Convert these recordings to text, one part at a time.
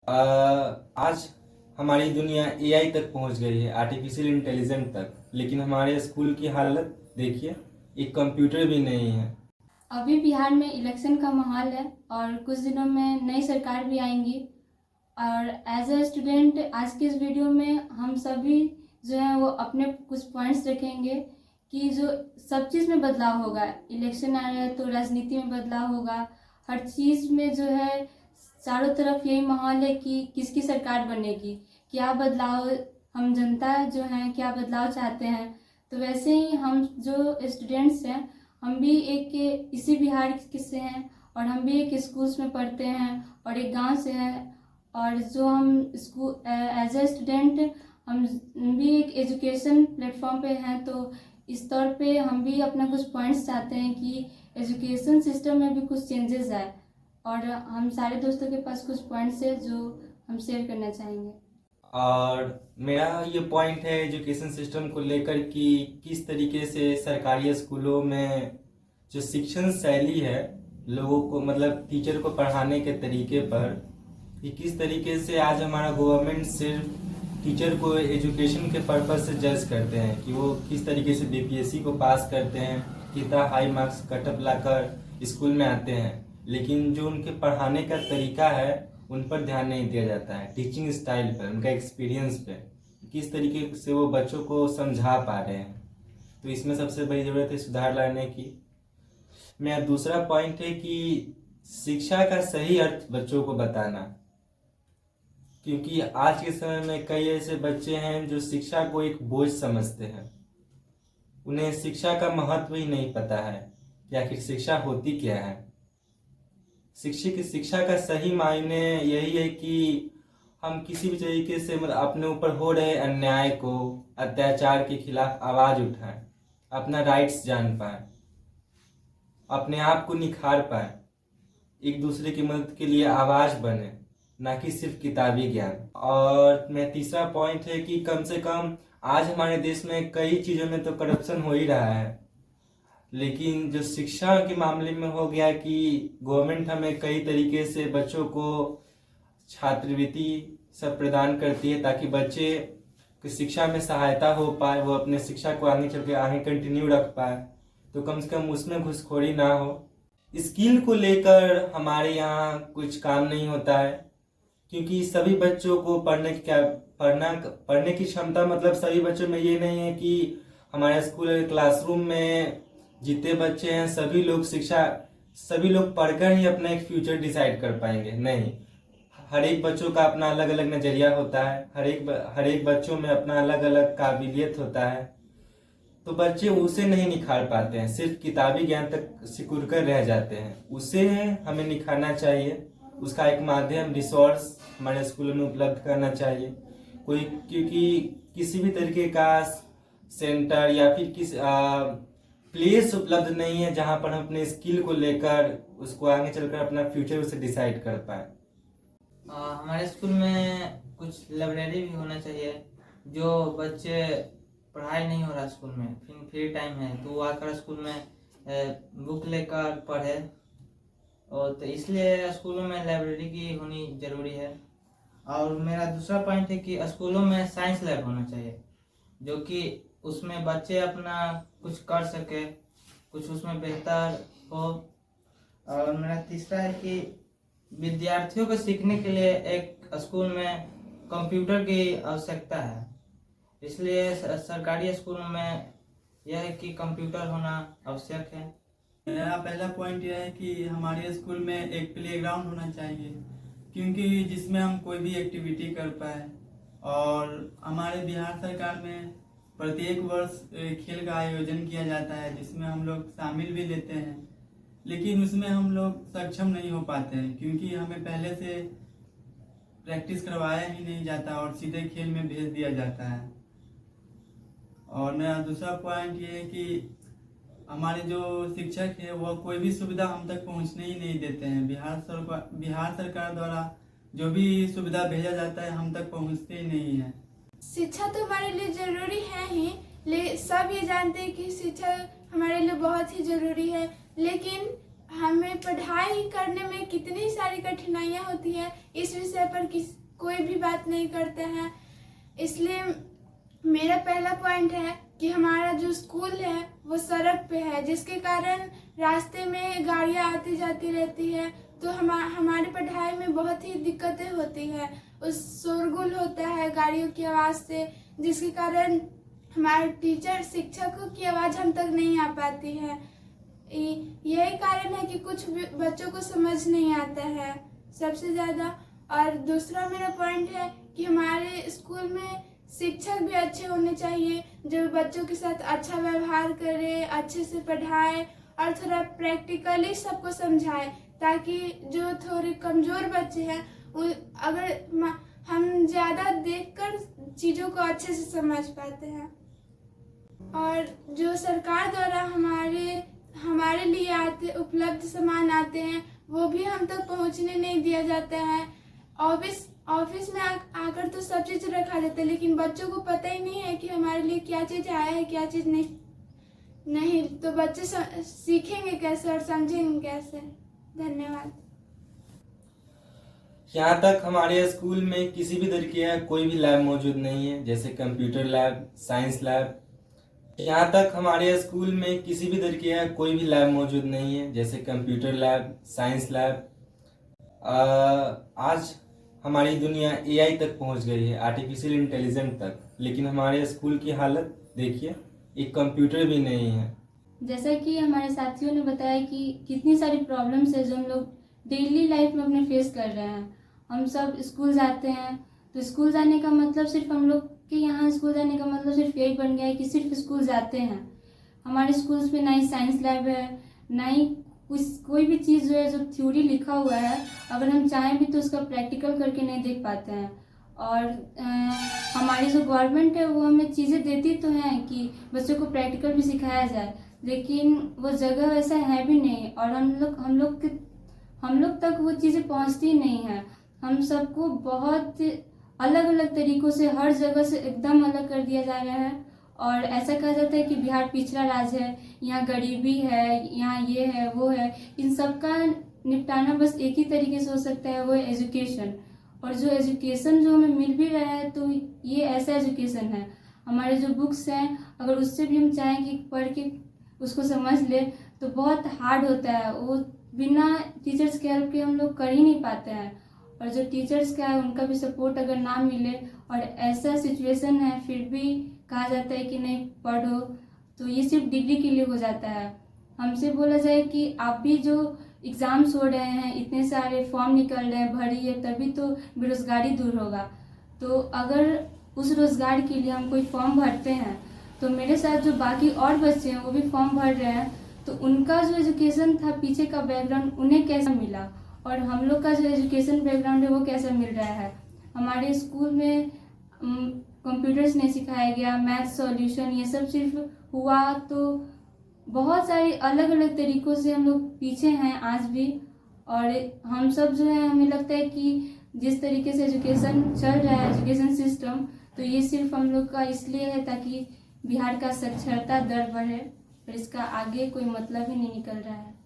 आज हमारी दुनिया एआई तक पहुंच गई है, आर्टिफिशियल इंटेलिजेंस तक। लेकिन हमारे स्कूल की हालत देखिए, एक कंप्यूटर भी नहीं है। अभी बिहार में इलेक्शन का माहौल है और कुछ दिनों में नई सरकार भी आएंगी। और एज अ स्टूडेंट आज के इस वीडियो में हम सभी जो है वो अपने कुछ पॉइंट्स रखेंगे कि जो सब चीज़ में बदलाव होगा। इलेक्शन आ रहा है तो राजनीति में बदलाव होगा, हर चीज़ में जो है चारों तरफ यही माहौल है कि किसकी सरकार बनेगी, क्या बदलाव हम जनता जो हैं क्या बदलाव चाहते हैं। तो वैसे ही हम जो स्टूडेंट्स हैं हम भी एक इसी बिहार से हैं और हम भी एक स्कूल्स में पढ़ते हैं और एक गांव से हैं। और जो हम स्कूल एज ए स्टूडेंट हम भी एक एजुकेशन प्लेटफॉर्म पे हैं, तो इस तौर पे हम भी अपना कुछ पॉइंट्स चाहते हैं कि एजुकेशन सिस्टम में भी कुछ चेंजेस आए। और हम सारे दोस्तों के पास कुछ पॉइंट्स है जो हम शेयर करना चाहेंगे। और मेरा ये पॉइंट है एजुकेशन सिस्टम को लेकर कि किस तरीके से सरकारी स्कूलों में जो शिक्षण शैली है, लोगों को मतलब टीचर को पढ़ाने के तरीके पर, कि किस तरीके से आज हमारा गवर्नमेंट सिर्फ टीचर को एजुकेशन के पर्पज से जज करते हैं कि वो किस तरीके से बीपीएससी को पास करते हैं, कितना हाई मार्क्स कटअप लाकर स्कूल में आते हैं। लेकिन जो उनके पढ़ाने का तरीका है उन पर ध्यान नहीं दिया जाता है, टीचिंग स्टाइल पर, उनका एक्सपीरियंस पे, किस तरीके से वो बच्चों को समझा पा रहे हैं। तो इसमें सबसे बड़ी ज़रूरत है सुधार लाने की। मेरा दूसरा पॉइंट है कि शिक्षा का सही अर्थ बच्चों को बताना, क्योंकि आज के समय में कई ऐसे बच्चे हैं जो शिक्षा को एक बोझ समझते हैं। उन्हें शिक्षा का महत्व ही नहीं पता है कि आखिर शिक्षा होती क्या है। शिक्षा का सही मायने यही है कि हम किसी भी तरीके से मतलब अपने ऊपर हो रहे अन्याय को, अत्याचार के खिलाफ आवाज उठाएं, अपना राइट्स जान पाए, अपने आप को निखार पाए, एक दूसरे की मदद के लिए आवाज बने, ना कि सिर्फ किताबी ज्ञान। और मेरा तीसरा पॉइंट है कि कम से कम आज हमारे देश में कई चीज़ों में तो करप्शन हो ही रहा है, लेकिन जो शिक्षा के मामले में हो गया कि गवर्नमेंट हमें कई तरीके से बच्चों को छात्रवृत्ति सब प्रदान करती है ताकि बच्चे की शिक्षा में सहायता हो पाए, वो अपने शिक्षा को आगे चल के आगे कंटिन्यू रख पाए। तो कम से कम उसमें घुसखोरी ना हो। स्किल को लेकर हमारे यहाँ कुछ काम नहीं होता है, क्योंकि सभी बच्चों को पढ़ने की क्षमता, मतलब सभी बच्चों में ये नहीं है कि हमारे स्कूल क्लासरूम में जितने बच्चे हैं सभी लोग पढ़कर ही अपना एक फ्यूचर डिसाइड कर पाएंगे। नहीं, हर एक बच्चों का अपना अलग अलग नजरिया होता है, हर एक बच्चों में अपना अलग अलग काबिलियत होता है। तो बच्चे उसे नहीं निखार पाते हैं, सिर्फ किताबी ज्ञान तक सिकुड़ कर रह जाते हैं। उसे हमें निखारना चाहिए, उसका एक माध्यम रिसोर्स हमारे स्कूलों में उपलब्ध करना चाहिए कोई, क्योंकि किसी भी तरीके का सेंटर या फिर प्लेस उपलब्ध नहीं है जहां पर हम अपने स्किल को लेकर उसको आगे चलकर अपना फ्यूचर उसे डिसाइड कर पाए। हमारे स्कूल में कुछ लाइब्रेरी भी होना चाहिए। जो बच्चे पढ़ाई नहीं हो रहा स्कूल में, फिर फ्री टाइम है तो वो आकर स्कूल में बुक लेकर पढ़े। और तो इसलिए स्कूलों में लाइब्रेरी की होनी ज़रूरी है। और मेरा दूसरा पॉइंट है कि स्कूलों में साइंस लैब होना चाहिए, जो कि उसमें बच्चे अपना कुछ कर सके, कुछ उसमें बेहतर हो। और मेरा तीसरा है कि विद्यार्थियों को सीखने के लिए एक स्कूल में कंप्यूटर की आवश्यकता है। इसलिए सरकारी स्कूलों में यह है कि कंप्यूटर होना आवश्यक है। मेरा पहला पॉइंट यह है कि हमारे स्कूल में एक प्लेग्राउंड होना चाहिए, क्योंकि जिसमें हम कोई भी एक्टिविटी कर पाए। और हमारे बिहार सरकार में प्रत्येक वर्ष खेल का आयोजन किया जाता है, जिसमें हम लोग शामिल भी लेते हैं, लेकिन उसमें हम लोग सक्षम नहीं हो पाते हैं क्योंकि हमें पहले से प्रैक्टिस करवाया ही नहीं जाता और सीधे खेल में भेज दिया जाता है। और मेरा दूसरा पॉइंट ये है कि हमारे जो शिक्षक है वह कोई भी सुविधा हम तक पहुंचने ही नहीं देते हैं। बिहार सरकार द्वारा जो भी सुविधा भेजा जाता है हम तक पहुंचते ही नहीं है। शिक्षा तो हमारे लिए ज़रूरी है ही, सब ये जानते हैं कि शिक्षा हमारे लिए बहुत ही ज़रूरी है, लेकिन हमें पढ़ाई करने में कितनी सारी कठिनाइयाँ होती हैं, इस विषय पर कोई भी बात नहीं करते हैं। इसलिए मेरा पहला पॉइंट है कि हमारा जो स्कूल है वो सड़क पे है, जिसके कारण रास्ते में गाड़ियाँ आती जाती रहती है, तो हमारी पढ़ाई में बहुत ही दिक्कतें होती है। उस शोरगुल होता है गाड़ियों की आवाज़ से, जिसके कारण हमारे टीचर शिक्षकों की आवाज़ हम तक नहीं आ पाती है। यही कारण है कि कुछ बच्चों को समझ नहीं आता है सबसे ज़्यादा। और दूसरा मेरा पॉइंट है कि हमारे स्कूल में शिक्षक भी अच्छे होने चाहिए, जो बच्चों के साथ अच्छा व्यवहार करे, अच्छे से पढ़ाए और थोड़ा प्रैक्टिकली सबको समझाए, ताकि जो थोड़े कमज़ोर बच्चे हैं अगर हम ज़्यादा देखकर चीज़ों को अच्छे से समझ पाते हैं। और जो सरकार द्वारा हमारे लिए उपलब्ध सामान आते हैं, वो भी हम तक पहुंचने नहीं दिया जाता है। ऑफिस में आकर तो सब चीज़ रखा जाता है, लेकिन बच्चों को पता ही नहीं है कि हमारे लिए क्या चीज़ आया है, क्या चीज़ नहीं। तो बच्चे सीखेंगे कैसे और समझेंगे कैसे। धन्यवाद। यहाँ तक हमारे स्कूल में किसी भी तरीके का कोई भी लैब मौजूद नहीं है, जैसे कंप्यूटर लैब, साइंस लैब। यहाँ तक हमारे स्कूल में किसी भी तरीके का कोई भी लैब मौजूद नहीं है, जैसे कंप्यूटर लैब, साइंस लैब। आज हमारी दुनिया एआई तक पहुँच गई है, आर्टिफिशियल इंटेलिजेंस तक, लेकिन हमारे स्कूल की हालत देखिए, एक कंप्यूटर भी नहीं है। जैसा कि हमारे साथियों ने बताया कि कितनी सारी प्रॉब्लम्स है जो हम लोग डेली लाइफ में अपने फेस कर रहे हैं। हम सब स्कूल जाते हैं, तो स्कूल जाने का मतलब सिर्फ हम लोग के यहाँ स्कूल जाने का मतलब सिर्फ यही बन गया है कि सिर्फ स्कूल जाते हैं। हमारे स्कूल्स में ना ही साइंस लैब है, ना ही कोई भी चीज़ जो है जो थ्योरी लिखा हुआ है, अगर हम चाहें भी तो उसका प्रैक्टिकल करके नहीं देख पाते हैं। और हमारी जो गवर्नमेंट है वो हमें चीज़ें देती तो हैं कि बच्चों को प्रैक्टिकल भी सिखाया जाए, लेकिन वो जगह वैसा है भी नहीं, और हम लोग तक वो चीज़ें पहुंचती नहीं हैं। हम सबको बहुत अलग अलग तरीक़ों से हर जगह से एकदम अलग कर दिया जा रहा है। और ऐसा कहा जाता है कि बिहार पिछड़ा राज्य है, यहाँ गरीबी है, यहाँ ये है वो है। इन सब का निपटाना बस एक ही तरीके से हो सकता है, वो है एजुकेशन। और जो एजुकेशन जो हमें मिल भी रहा है, तो ये ऐसा एजुकेशन है, हमारे जो बुक्स हैं अगर उससे भी हम चाहें कि पढ़ के उसको समझ ले तो बहुत हार्ड होता है, वो बिना टीचर्स के हेल्प के हम लोग कर ही नहीं पाते हैं। और जो टीचर्स का है उनका भी सपोर्ट अगर ना मिले और ऐसा सिचुएशन है फिर भी कहा जाता है कि नहीं पढ़ो, तो ये सिर्फ डिग्री के लिए हो जाता है। हमसे बोला जाए कि आप भी जो एग्ज़ाम्स हो रहे हैं, इतने सारे फॉर्म निकल रहे हैं, भरिए, तभी तो बेरोज़गारी दूर होगा। तो अगर उस रोज़गार के लिए हम कोई फॉर्म भरते हैं, तो मेरे साथ जो बाकी और बच्चे हैं वो भी फॉर्म भर रहे हैं, तो उनका जो एजुकेशन था पीछे का बैकग्राउंड उन्हें कैसा मिला, और हम लोग का जो एजुकेशन बैकग्राउंड है वो कैसा मिल रहा है। हमारे स्कूल में कंप्यूटर्स नहीं सिखाया गया, मैथ सॉल्यूशन ये सब सिर्फ हुआ, तो बहुत सारे अलग अलग तरीक़ों से हम लोग पीछे हैं आज भी। और हम सब जो है, हमें लगता है कि जिस तरीके से एजुकेशन चल रहा है, एजुकेशन सिस्टम, तो ये सिर्फ हम लोग का इसलिए है ताकि बिहार का साक्षरता दर बढ़े, और इसका आगे कोई मतलब ही नहीं निकल रहा है।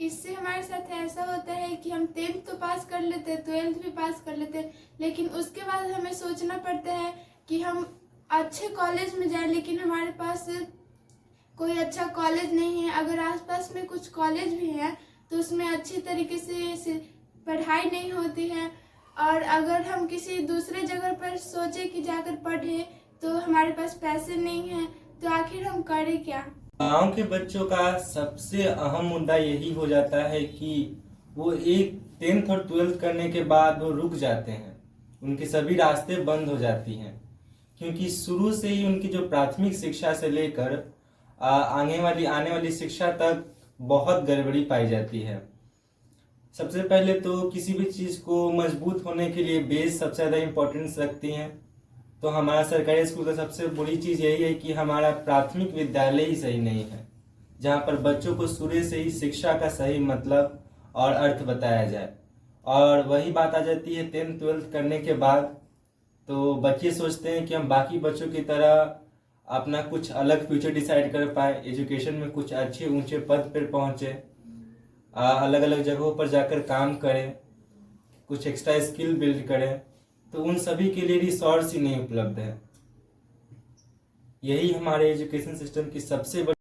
इससे हमारे साथ ऐसा होता है कि हम 10th तो पास कर लेते, 12th भी पास कर लेते, लेकिन उसके बाद हमें सोचना पड़ता है कि हम अच्छे कॉलेज में जाएं, लेकिन हमारे पास कोई अच्छा कॉलेज नहीं है। अगर आसपास में कुछ कॉलेज भी हैं तो उसमें अच्छी तरीके से पढ़ाई नहीं होती है, और अगर हम किसी दूसरे जगह पर सोचे कि जाकर पढ़ें तो हमारे पास पैसे नहीं हैं, तो आखिर हम करें क्या। गाँव के बच्चों का सबसे अहम मुद्दा यही हो जाता है कि वो एक 10th और 12th करने के बाद वो रुक जाते हैं, उनके सभी रास्ते बंद हो जाती हैं, क्योंकि शुरू से ही उनकी जो प्राथमिक शिक्षा से लेकर आने वाली शिक्षा तक बहुत गड़बड़ी पाई जाती है। सबसे पहले तो किसी भी चीज़ को मजबूत होने के लिए बेस सबसे ज़्यादा इम्पोर्टेंस रखती हैं। तो हमारा सरकारी स्कूल का सबसे बड़ी चीज़ यही है कि हमारा प्राथमिक विद्यालय ही सही नहीं है, जहाँ पर बच्चों को शुरू से ही शिक्षा का सही मतलब और अर्थ बताया जाए। और वही बात आ जाती है 10th 12th करने के बाद, तो बच्चे सोचते हैं कि हम बाकी बच्चों की तरह अपना कुछ अलग फ्यूचर डिसाइड कर पाए, एजुकेशन में कुछ अच्छे ऊंचे पद पर पहुंचे, अलग अलग जगहों पर जाकर काम करें, कुछ एक्स्ट्रा स्किल बिल्ड करें, तो उन सभी के लिए रिसोर्स ही नहीं उपलब्ध है। यही हमारे एजुकेशन सिस्टम की सबसे बड़ी